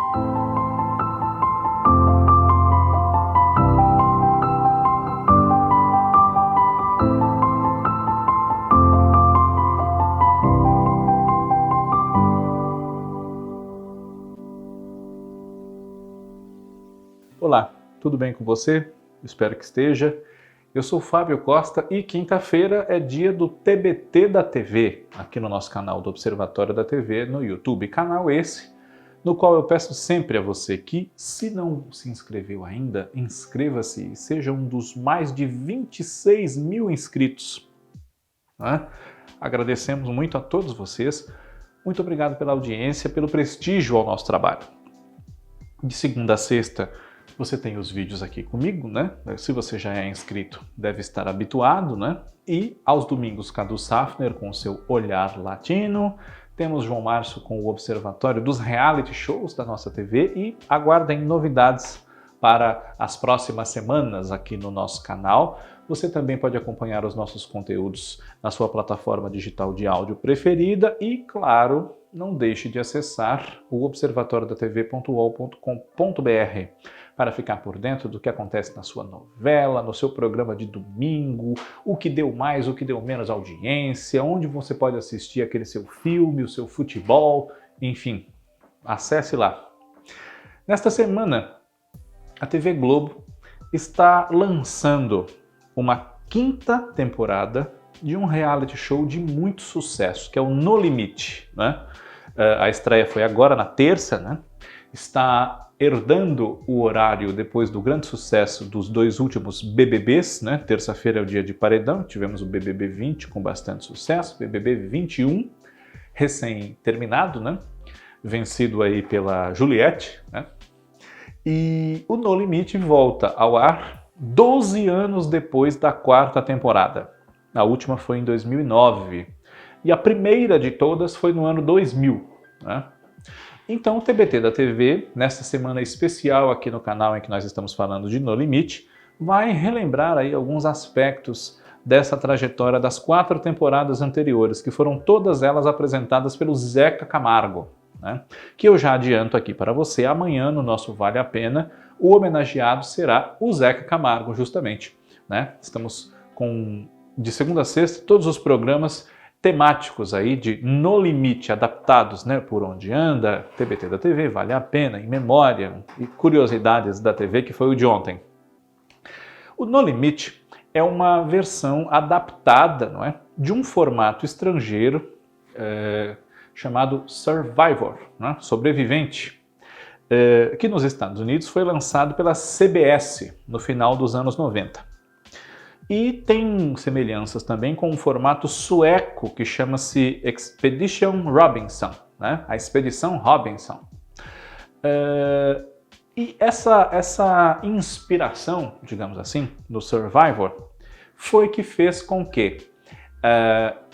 Olá, tudo bem com você? Espero que esteja. Eu sou Fábio Costa e quinta-feira é dia do TBT da TV, aqui no nosso canal do Observatório da TV no YouTube. Canal esse, no qual eu peço sempre a você que, se não se inscreveu ainda, inscreva-se e seja um dos mais de 26 mil inscritos. Agradecemos muito a todos vocês. Muito obrigado pela audiência, pelo prestígio ao nosso trabalho. De segunda a sexta, você tem os vídeos aqui comigo, né? Se você já é inscrito, deve estar habituado, né? E aos domingos, Cadu Safner com o seu Olhar Latino. Temos João Márcio com o Observatório dos Reality Shows da nossa TV e aguardem novidades para as próximas semanas aqui no nosso canal. Você também pode acompanhar os nossos conteúdos na sua plataforma digital de áudio preferida e, claro, não deixe de acessar o observatoriodatv.uol.com.br para ficar por dentro do que acontece na sua novela, no seu programa de domingo, o que deu mais, o que deu menos audiência, onde você pode assistir aquele seu filme, o seu futebol, enfim, acesse lá. Nesta semana, a TV Globo está lançando uma quinta temporada de um reality show de muito sucesso, que é o No Limite, né? A estreia foi agora na terça, né? Está herdando o horário depois do grande sucesso dos dois últimos BBBs, né? Terça-feira é o dia de paredão, tivemos o BBB 20 com bastante sucesso, BBB 21 recém-terminado, né? Vencido aí pela Juliette, né? E o No Limite volta ao ar 12 anos depois da quarta temporada. A última foi em 2009 e a primeira de todas foi no ano 2000, né? Então o TBT da TV, nesta semana especial aqui no canal em que nós estamos falando de No Limite, vai relembrar aí alguns aspectos dessa trajetória das 4 temporadas anteriores, que foram todas elas apresentadas pelo Zeca Camargo, né? Que eu já adianto aqui para você, amanhã no nosso Vale a Pena, o homenageado será o Zeca Camargo, justamente, né? Estamos com, de segunda a sexta, todos os programas temáticos aí de No Limite, adaptados, né, por onde anda, TBT da TV, Vale a Pena, Em Memória e Curiosidades da TV, que foi o de ontem. O No Limite é uma versão adaptada, não é, de um formato estrangeiro chamado Survivor, né, Sobrevivente, que nos Estados Unidos foi lançado pela CBS no final dos anos 90. E tem semelhanças também com um formato sueco que chama-se Expedition Robinson, né? A Expedição Robinson. E essa inspiração, digamos assim, no Survivor, foi que fez com que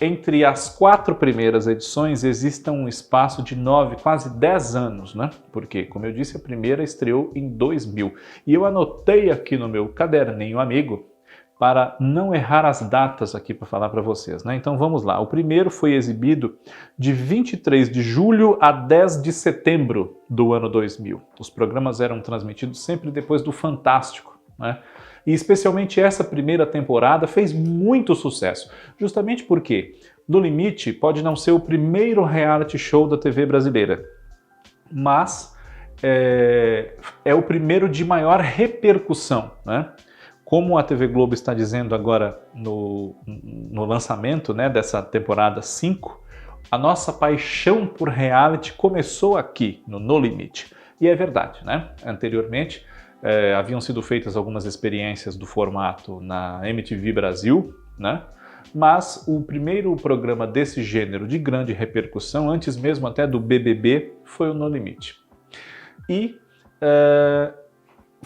entre as 4 primeiras edições exista um espaço de 9, quase 10 anos, né? Porque, como eu disse, a primeira estreou em 2000. E eu anotei aqui no meu caderninho amigo para não errar as datas aqui para falar para vocês, né? Então vamos lá. O primeiro foi exibido de 23 de julho a 10 de setembro do ano 2000. Os programas eram transmitidos sempre depois do Fantástico, né? E especialmente essa primeira temporada fez muito sucesso, justamente porque No Limite pode não ser o primeiro reality show da TV brasileira, mas é o primeiro de maior repercussão, né? Como a TV Globo está dizendo agora no lançamento, né, dessa temporada 5, a nossa paixão por reality começou aqui, no Limite. E é verdade, né? Anteriormente, haviam sido feitas algumas experiências do formato na MTV Brasil, né? Mas o primeiro programa desse gênero de grande repercussão, antes mesmo até do BBB, foi o No Limite. E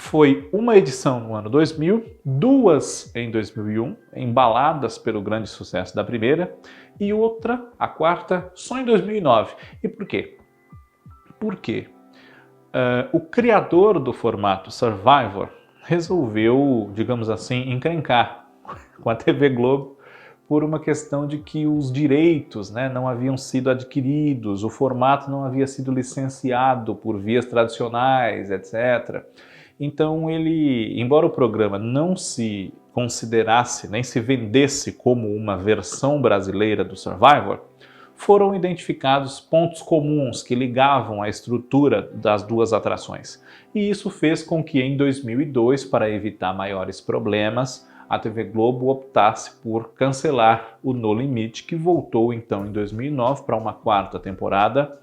foi uma edição no ano 2000, 2 em 2001, embaladas pelo grande sucesso da primeira, e outra, a quarta, só em 2009. E por quê? Porque o criador do formato Survivor resolveu, digamos assim, encrencar com a TV Globo, por uma questão de que os direitos, né, não haviam sido adquiridos, o formato não havia sido licenciado por vias tradicionais, etc. Então ele, embora o programa não se considerasse, nem se vendesse como uma versão brasileira do Survivor, foram identificados pontos comuns que ligavam a estrutura das duas atrações. E isso fez com que em 2002, para evitar maiores problemas, a TV Globo optasse por cancelar o No Limite, que voltou então em 2009 para uma quarta temporada,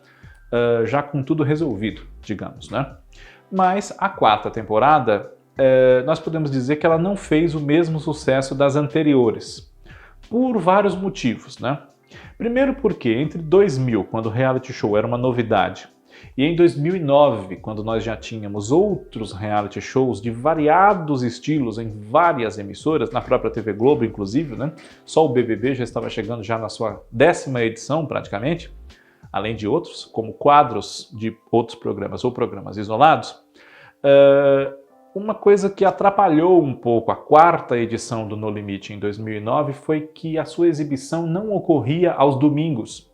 já com tudo resolvido, digamos, né? Mas a quarta temporada, nós podemos dizer que ela não fez o mesmo sucesso das anteriores, por vários motivos, né? Primeiro porque entre 2000, quando o reality show era uma novidade, e em 2009, quando nós já tínhamos outros reality shows de variados estilos em várias emissoras, na própria TV Globo inclusive, né? Só o BBB já estava chegando já na sua 10ª edição praticamente, além de outros, como quadros de outros programas ou programas isolados. Uma coisa que atrapalhou um pouco a quarta edição do No Limite em 2009 foi que a sua exibição não ocorria aos domingos,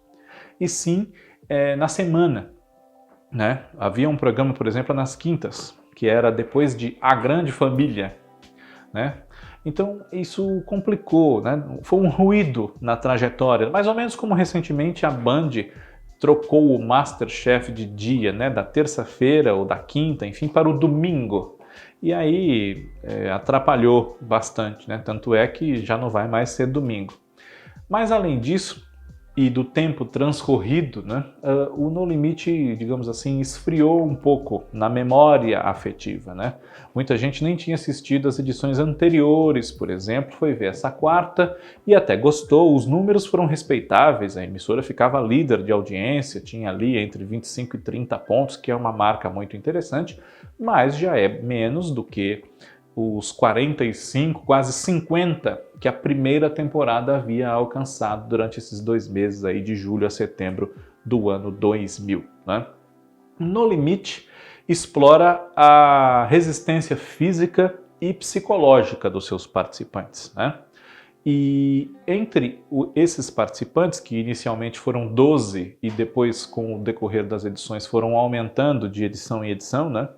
e sim na semana, né? Havia um programa, por exemplo, nas quintas, que era depois de A Grande Família, né? Então isso complicou, né? Foi um ruído na trajetória, mais ou menos como recentemente a Band trocou o MasterChef de dia, né? Da terça-feira ou da quinta, enfim, para o domingo. E aí atrapalhou bastante, né? Tanto é que já não vai mais ser domingo. Mas além disso, e do tempo transcorrido, né, o No Limite, digamos assim, esfriou um pouco na memória afetiva, né? Muita gente nem tinha assistido as edições anteriores, por exemplo, foi ver essa quarta e até gostou, os números foram respeitáveis, a emissora ficava líder de audiência, tinha ali entre 25 e 30 pontos, que é uma marca muito interessante, mas já é menos do que os 45, quase 50 que a primeira temporada havia alcançado durante esses 2 meses aí de julho a setembro do ano 2000, né? No Limite explora a resistência física e psicológica dos seus participantes, né? E entre esses participantes, que inicialmente foram 12 e depois com o decorrer das edições foram aumentando de edição em edição, né?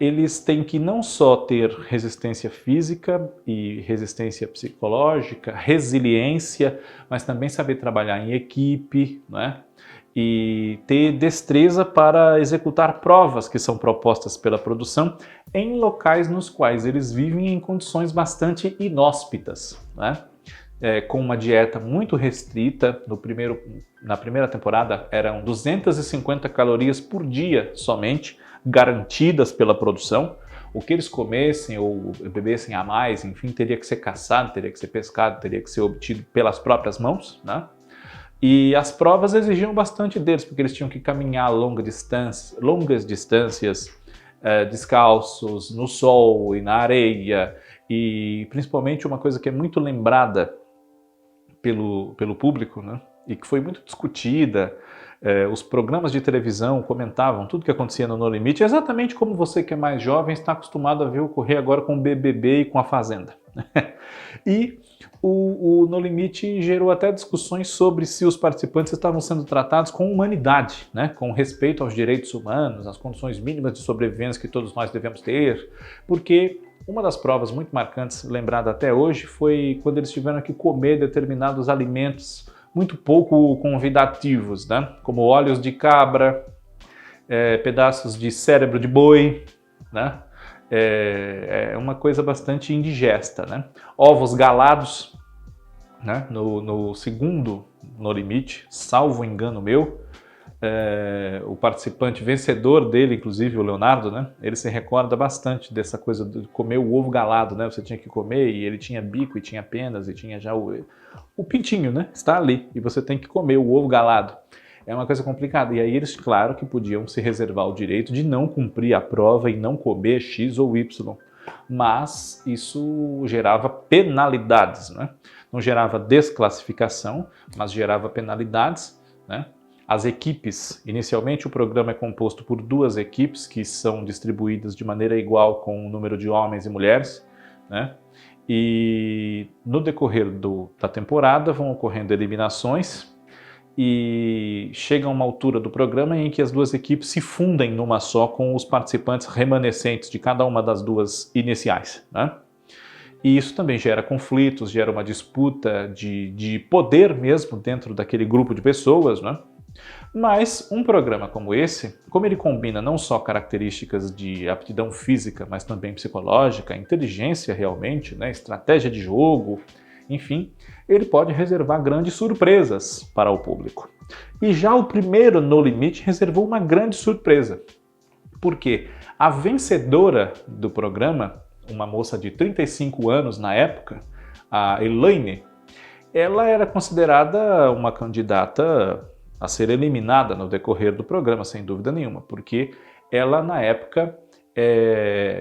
Eles têm que não só ter resistência física e resistência psicológica, resiliência, mas também saber trabalhar em equipe, né? E ter destreza para executar provas que são propostas pela produção em locais nos quais eles vivem em condições bastante inóspitas, né? Com uma dieta muito restrita. Na primeira temporada eram 250 calorias por dia somente, garantidas pela produção. O que eles comessem ou bebessem a mais, enfim, teria que ser caçado, teria que ser pescado, teria que ser obtido pelas próprias mãos, né? E as provas exigiam bastante deles, porque eles tinham que caminhar longas distâncias, descalços, no sol e na areia, e principalmente uma coisa que é muito lembrada pelo público, né? E que foi muito discutida. Os programas de televisão comentavam tudo que acontecia no No Limite, exatamente como você que é mais jovem está acostumado a ver ocorrer agora com o BBB e com a Fazenda. E o No Limite gerou até discussões sobre se os participantes estavam sendo tratados com humanidade, né? Com respeito aos direitos humanos, às condições mínimas de sobrevivência que todos nós devemos ter, porque uma das provas muito marcantes, lembrada até hoje, foi quando eles tiveram que comer determinados alimentos muito pouco convidativos, né? Como olhos de cabra, pedaços de cérebro de boi, né? É uma coisa bastante indigesta, né? Ovos galados, né? No segundo No Limite, salvo engano meu, o participante vencedor dele, inclusive o Leonardo, né? Ele se recorda bastante dessa coisa de comer o ovo galado, né? Você tinha que comer e ele tinha bico e tinha penas e tinha já o pintinho, né? Está ali e você tem que comer o ovo galado. É uma coisa complicada. E aí eles, claro, que podiam se reservar o direito de não cumprir a prova e não comer X ou Y. Mas isso gerava penalidades, né? Não gerava desclassificação, mas gerava penalidades, né? As equipes, inicialmente o programa é composto por 2 equipes que são distribuídas de maneira igual com o número de homens e mulheres, né? E no decorrer da temporada vão ocorrendo eliminações e chega a uma altura do programa em que as duas equipes se fundem numa só com os participantes remanescentes de cada uma das duas iniciais, né? E isso também gera conflitos, gera uma disputa de poder mesmo dentro daquele grupo de pessoas, né? Mas um programa como esse, como ele combina não só características de aptidão física, mas também psicológica, inteligência realmente, né, estratégia de jogo, enfim, ele pode reservar grandes surpresas para o público. E já o primeiro No Limite reservou uma grande surpresa, porque a vencedora do programa, uma moça de 35 anos na época, a Elaine, ela era considerada uma candidata a ser eliminada no decorrer do programa, sem dúvida nenhuma, porque ela, na época,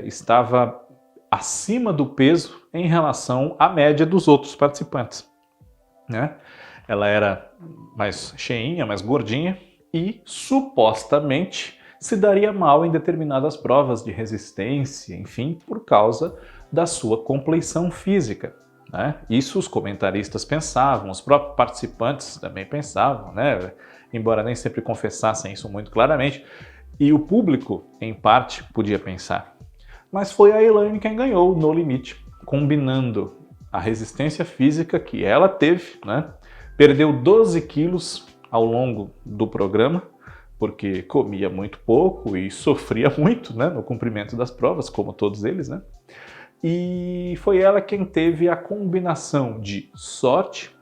estava acima do peso em relação à média dos outros participantes, né? Ela era mais cheinha, mais gordinha e, supostamente, se daria mal em determinadas provas de resistência, enfim, por causa da sua compleição física, né? Isso os comentaristas pensavam, os próprios participantes também pensavam, né? Embora nem sempre confessassem isso muito claramente, e o público, em parte, podia pensar. Mas foi a Elaine quem ganhou No Limite, combinando a resistência física que ela teve, né? Perdeu 12 quilos ao longo do programa, porque comia muito pouco e sofria muito, né, no cumprimento das provas, como todos eles, né? E foi ela quem teve a combinação de sorte,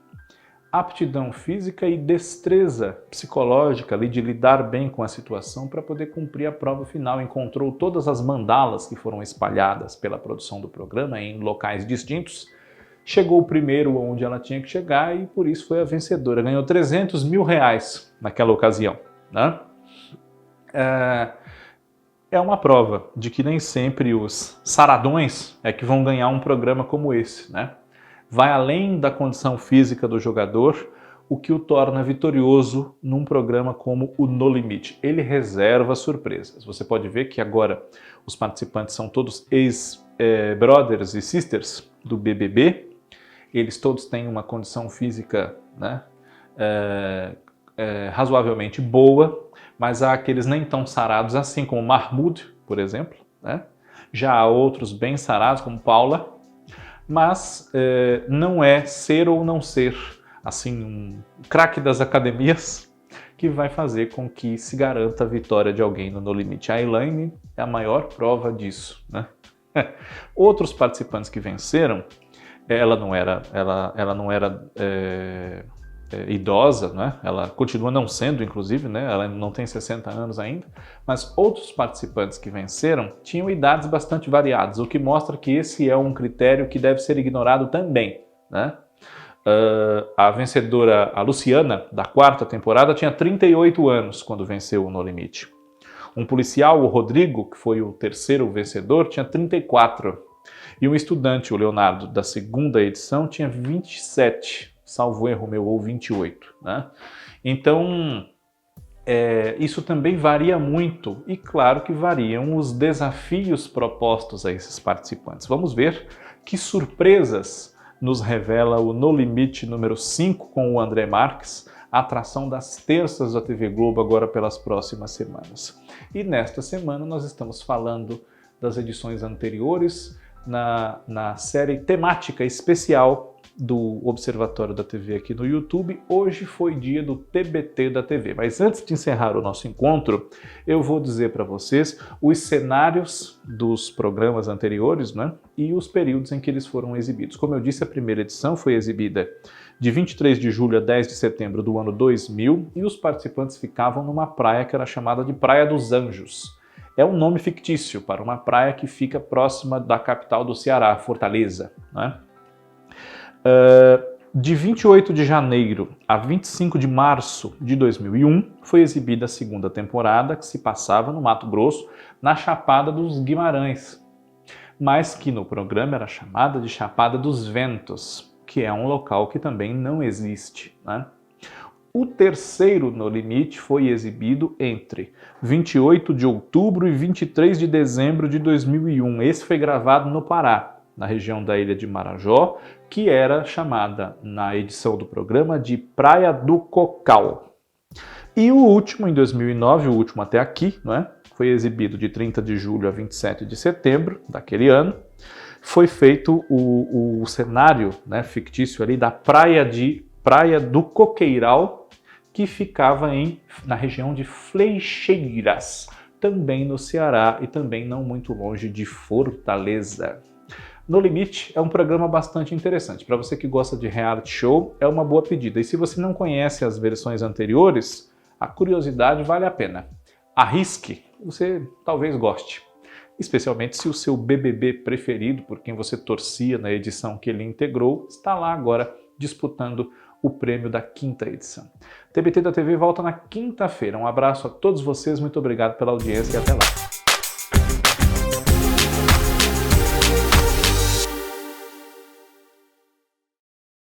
aptidão física e destreza psicológica ali de lidar bem com a situação para poder cumprir a prova final. Encontrou todas as mandalas que foram espalhadas pela produção do programa em locais distintos, chegou primeiro onde ela tinha que chegar e por isso foi a vencedora. Ganhou 300 mil reais naquela ocasião, né? É uma prova de que nem sempre os saradões é que vão ganhar um programa como esse, né? Vai além da condição física do jogador, o que o torna vitorioso num programa como o No Limite. Ele reserva surpresas. Você pode ver que agora os participantes são todos ex-brothers e sisters do BBB. Eles todos têm uma condição física, né, razoavelmente boa, mas há aqueles nem tão sarados assim, como Mahmoud, por exemplo, né? Já há outros bem sarados, como Paula, mas não é ser ou não ser assim um craque das academias que vai fazer com que se garanta a vitória de alguém no No Limite. A Elaine é a maior prova disso, né? Outros participantes que venceram, ela não era idosa, né? Ela continua não sendo, inclusive, né? Ela não tem 60 anos ainda, mas outros participantes que venceram tinham idades bastante variadas, o que mostra que esse é um critério que deve ser ignorado também, né? A vencedora, a Luciana, da 4ª temporada, tinha 38 anos quando venceu o No Limite. Um policial, o Rodrigo, que foi o terceiro vencedor, tinha 34. E um estudante, o Leonardo, da 2ª edição, tinha 27, salvo erro meu, ou 28, né? Então, isso também varia muito, e claro que variam os desafios propostos a esses participantes. Vamos ver que surpresas nos revela o No Limite número 5 com o André Marques, a atração das terças da TV Globo agora pelas próximas semanas. E nesta semana nós estamos falando das edições anteriores na série temática especial do Observatório da TV aqui no YouTube. Hoje foi dia do TBT da TV, mas antes de encerrar o nosso encontro, eu vou dizer para vocês os cenários dos programas anteriores, né, e os períodos em que eles foram exibidos. Como eu disse, a primeira edição foi exibida de 23 de julho a 10 de setembro do ano 2000 e os participantes ficavam numa praia que era chamada de Praia dos Anjos. É um nome fictício para uma praia que fica próxima da capital do Ceará, Fortaleza, né? De 28 de janeiro a 25 de março de 2001, foi exibida a 2ª temporada, que se passava no Mato Grosso, na Chapada dos Guimarães, mas que no programa era chamada de Chapada dos Ventos, que é um local que também não existe, né? O terceiro No Limite foi exibido entre 28 de outubro e 23 de dezembro de 2001. Esse foi gravado no Pará. na região da ilha de Marajó, que era chamada na edição do programa de Praia do Cocal. E o último, em 2009, o último até aqui, não é? Foi exibido de 30 de julho a 27 de setembro daquele ano. Foi feito o cenário, né, fictício ali da Praia do Coqueiral, que ficava na região de Fleixeiras, também no Ceará e também não muito longe de Fortaleza. No Limite é um programa bastante interessante. Para você que gosta de reality show, é uma boa pedida. E se você não conhece as versões anteriores, a curiosidade vale a pena. Arrisque, você talvez goste. Especialmente se o seu BBB preferido, por quem você torcia na edição que ele integrou, está lá agora disputando o prêmio da 5ª edição. TBT da TV volta na quinta-feira. Um abraço a todos vocês, muito obrigado pela audiência e até lá.